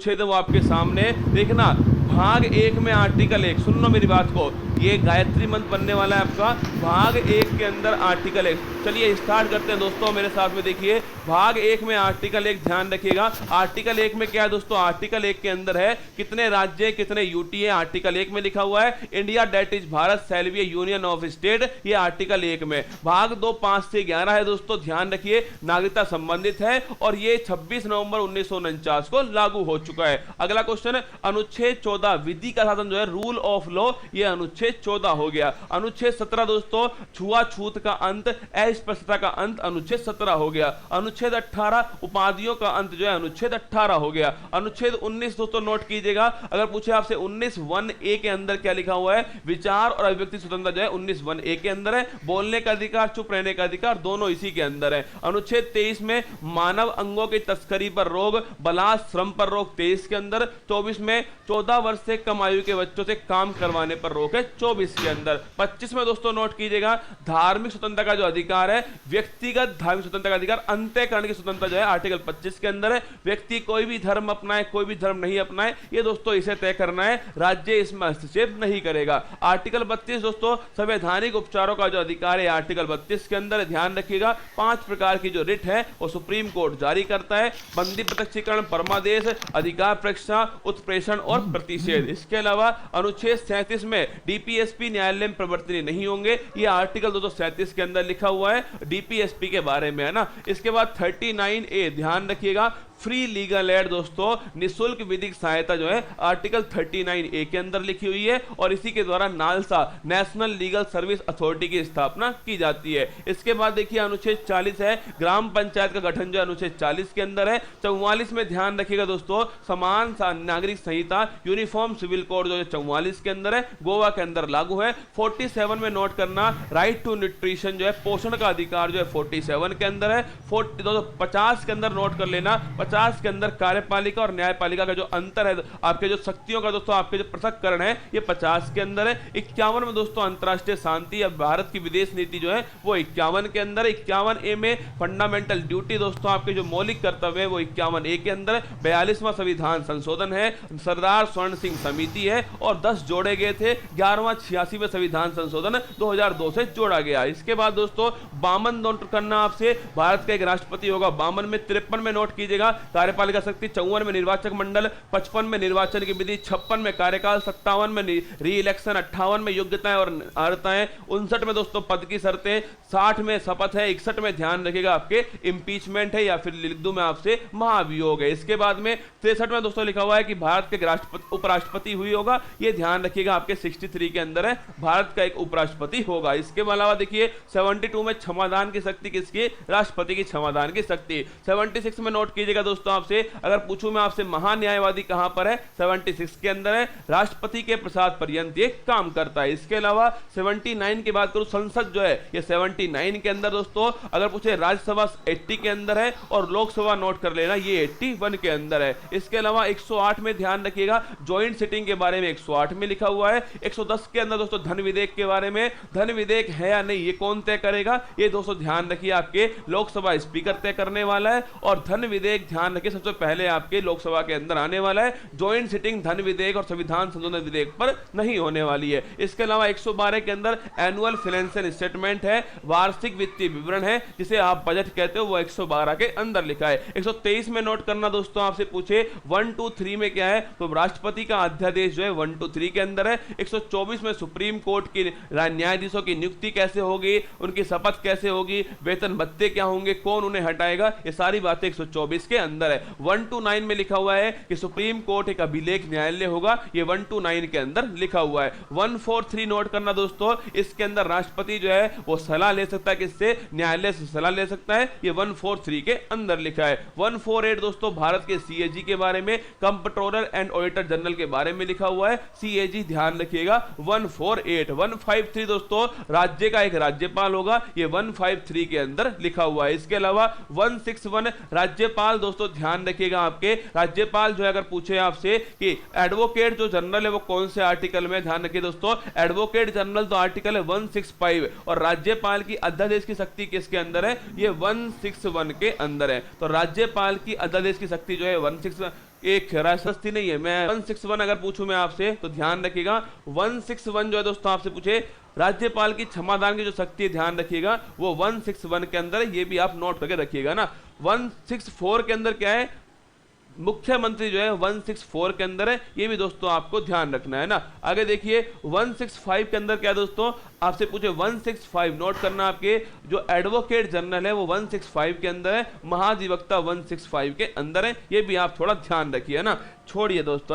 अनुच्छेद वो आपके सामने देखना। भाग 1 में आर्टिकल 1, सुन लो मेरी बात को, ये गायत्री मंत्र बनने वाला है आपका भाग 1 के अंदर आर्टिकल 1। चलिए स्टार्ट करते हैं दोस्तों, मेरे साथ में देखिए भाग 1 में आर्टिकल 1, ध्यान रखिएगा। आर्टिकल 1 में क्या है दोस्तों, आर्टिकल 1 के अंदर है कितने राज्य कितने यूटी है। आर्टिकल 1 में लिखा हुआ है India that is Bharat shall be a union of state, ये आर्टिकल 1 में। भाग 2 5 से 11 है दोस्तों, ध्यान रखिए, नागरिकता संबंधित है और ये 26 नवंबर 1949 को लागू हो चुका है। अगला क्वेश्चन, अनुच्छेद 14 विधि का साधन जो है, रूल ऑफ लॉ, ये अनुच्छेद 14 हो गया। अनुच्छेद 17 दोस्तों छुआछूत का अंत, अस्पृश्यता का अंत, अनुच्छेद 17 हो गया। अनुच्छेद 18 उपाधियों का अंत जो है, अनुच्छेद 18 हो गया। अनुच्छेद 19 दोस्तों नोट कीजिएगा, अगर पूछे आपसे 19(1)(a) के अंदर क्या लिखा हुआ है, विचार और अभिव्यक्ति स्वतंत्रता जो है 19(1)(a) के अंदर है। बोलने का अधिकार, चुप रहने का अधिकार, दोनों इसी के अंदर है। अनुच्छेद 23 में मानव अंगों की तस्करी पर रोक, बलात्कार, श्रम पर रोक, 23 के अंदर। 24 में 14 वर्ष से कम आयु के बच्चों से काम करवाने पर रोक है, 24 के अंदर। 25 में दोस्तों नोट कीजिएगा, धार्मिक स्वतंत्रता का जो अधिकार है, व्यक्तिगत धार्मिक स्वतंत्रता का अधिकार, अंतःकरण की स्वतंत्रता जो है आर्टिकल 25 के अंदर है। व्यक्ति कोई भी धर्म अपनाए, कोई भी धर्म नहीं अपनाए, ये दोस्तों इसे तय करना है, राज्य इसमें हस्तक्षेप नहीं करेगा। आर्टिकल 32 दोस्तों संवैधानिक उपचारों का जो अधिकार है, आर्टिकल 32 के अंदर, ध्यान रखिएगा। 5 प्रकार की जो रिट है वो सुप्रीम कोर्ट जारी करता है, बंदी प्रत्यक्षीकरण, परमादेश, अधिकार परीक्षा, उत्प्रेषण और प्रतिषेध। इसके अलावा अनुच्छेद 37 में डीपीएसपी न्यायालय में प्रवर्तनीय नहीं होंगे, ये आर्टिकल 237 के अंदर लिखा हुआ है डीपीएसपी के बारे में, है ना। इसके बाद 39A, ध्यान रखिएगा, फ्री लीगल एड दोस्तों, निशुल्क विधिक सहायता जो है आर्टिकल 39A के अंदर लिखी हुई है और इसी के द्वारा NALSA national legal service authority की स्थापना की जाती है। इसके बाद देखिए अनुच्छेद 40 है, ग्राम पंचायत का गठन जो अनुच्छेद 40 के अंदर है। 44 में ध्यान रखिएगा दोस्तों, समान नागरिक संहिता, यूनिफॉर्म सिविल कोड जो है 44 के अंदर है, गोवा के अंदर लागू है। 47 में नोट करना, राइट टू न्यूट्रिशन जो है, पोषण का अधिकार जो है 47 के अंदर है। 50 के अंदर नोट कर लेना, 50 के अंदर कार्यपालिका और न्यायपालिका का जो अंतर है, आपके जो शक्तियों का दोस्तों आपके जो पृथक्करण है, ये 50 के अंदर है। 51 में दोस्तों अंतरराष्ट्रीय शांति या भारत की विदेश नीति जो है वो 51 के अंदर है। 51A में फंडामेंटल ड्यूटी दोस्तों, आपके जो मौलिक कर्तव्य है वो 51A के अंदर है। 42वां संविधान संशोधन है, सरदार स्वर्ण सिंह समिति है और 10 जोड़े गए थे। 11वां 86वें संविधान संशोधन 2002 से जोड़ा गया। इसके बाद दोस्तों 52 नोट करना आपसे, भारत का एक राष्ट्रपति होगा 52 में। 53 में नोट कीजिएगा, कार्यपालिका शक्ति। 54 में निर्वाचक मंडल, 55 में निर्वाचन की विधि, 56 में कार्यकाल, 57 में री इलेक्शन, 58 में योग्यताएं और अर्हताएं, 59 में दोस्तों पद की शर्तें, 60 में शपथ है, 61 में ध्यान रखिएगा आपके इंपीचमेंट है या फिर लिख दूं मैं आपसे महाभियोग है। इसके बाद में 63 में दोस्तों लिखा हुआ है कि भारत के राष्ट्रपति उपराष्ट्रपति हुई होगा, ये ध्यान रखिएगा आपके 63 के अंदर है, भारत का एक उपराष्ट्रपति होगा। इसके अलावा देखिए 72 में क्षमादान की शक्ति किसकी, राष्ट्रपति की क्षमादान की शक्ति। 76 में नोट कीजिएगा दोस्तों, आपसे अगर पूछूं मैं आपसे महान्यायवादी कहां पर है, 76 के अंदर है, राष्ट्रपति के प्रसाद पर्यंत ये काम करता है। इसके अलावा 79 की बात करूं, संसद जो है ये 79 के अंदर दोस्तों, अगर पूछे राज्यसभा 80 के अंदर है और लोकसभा नोट कर लेना ये 81 के अंदर है। इसके अलावा 108 में ध्यान रखिएगा, ज्वाइंट सिटिंग के बारे में 108 में लिखा हुआ है। 110 के अंदर दोस्तों धन विधेयक के बारे में, धन विधेयक है या नहीं ये कौन तय करेगा, ये दोस्तों ध्यान रखिए आपके लोकसभा स्पीकर तय करने वाला है। और धन विधेयक ध्यान रखिए सबसे पहले आपके लोकसभा के अंदर आने वाला है, ज्वाइंट सिटिंग धन विधेयक और संविधान संशोधन विधेयक पर नहीं होने वाली है। इसके अलावा 112 के अंदर एनुअल फाइनेंशियल स्टेटमेंट है, वार्षिक वित्तीय विवरण है, जिसे आप बजट कहते हो, वो 112 के अंदर लिखा है। 123 में नोट करना दोस्तों, आपसे पूछे 1 2 3 में क्या है, तो राष्ट्रपति का अध्यादेश जो है 1 2 3 के अंदर है। 124 में सुप्रीम कोर्ट की न्यायाधीशों की नियुक्ति कैसे होगी, उनकी शपथ कैसे होगी, वेतन भत्ते क्या होंगे, कौन उन्हें हटाएगा, ये सारी बातें 124 के अंदर है। 1 2 9 में लिखा हुआ है कि सुप्रीम कोर्ट एक अभिलेख न्यायालय होगा, ये 1 2 9 के अंदर लिखा हुआ है। 143 नोट करना दोस्तों, इसके अंदर राष्ट्रपति जो है वो सलाह ले सकता है, किससे, न्यायालय से सलाह ले सकता है, ये 143 के अंदर लिखा है। 148 दोस्तों भारत के सीएजी के बारे में, कंप्ट्रोलर एंड ऑडिटर जनरल के बारे में लिखा हुआ है, सीएजी ध्यान रखिएगा 148। 153 दोस्तों राज्य का एक राज्यपाल होगा, ये 153 के अंदर लिखा हुआ है। इसके अलावा 161 राज्यपाल दोस्तों ध्यान रखिएगा, आपके राज्यपाल जो है अगर पूछे आपसे कि एडवोकेट जो जनरल है वो कौन से आर्टिकल में, ध्यान रखिए दोस्तों, एडवोकेट जनरल तो आर्टिकल है 165 और राज्यपाल की अध्यादेश की शक्ति किसके अंदर है, ये 161 के अंदर है। तो राज्यपाल की अध्यादेश की शक्ति जो है एक राजस्थी नहीं है। मैं 161 अगर पूछूं मैं आपसे तो ध्यान रखिएगा, 161 जो है दोस्तों आपसे पूछे राज्यपाल की क्षमादान की जो शक्ति है, ध्यान रखिएगा वो 161 के अंदर है, ये भी आप नोट करके रखिएगा ना। 164 के अंदर क्या है, मुख्यमंत्री जो है 164 के अंदर है, ये भी दोस्तों आपको ध्यान रखना है ना। आगे देखिए 165 के अंदर क्या है दोस्तों, आपसे पूछे 165 नोट करना, आपके जो एडवोकेट जनरल है वो 165 के अंदर है, महाधिवक्ता 165 के अंदर है, ये भी आप थोड़ा ध्यान रखिए ना। छोड़िए दोस्तों।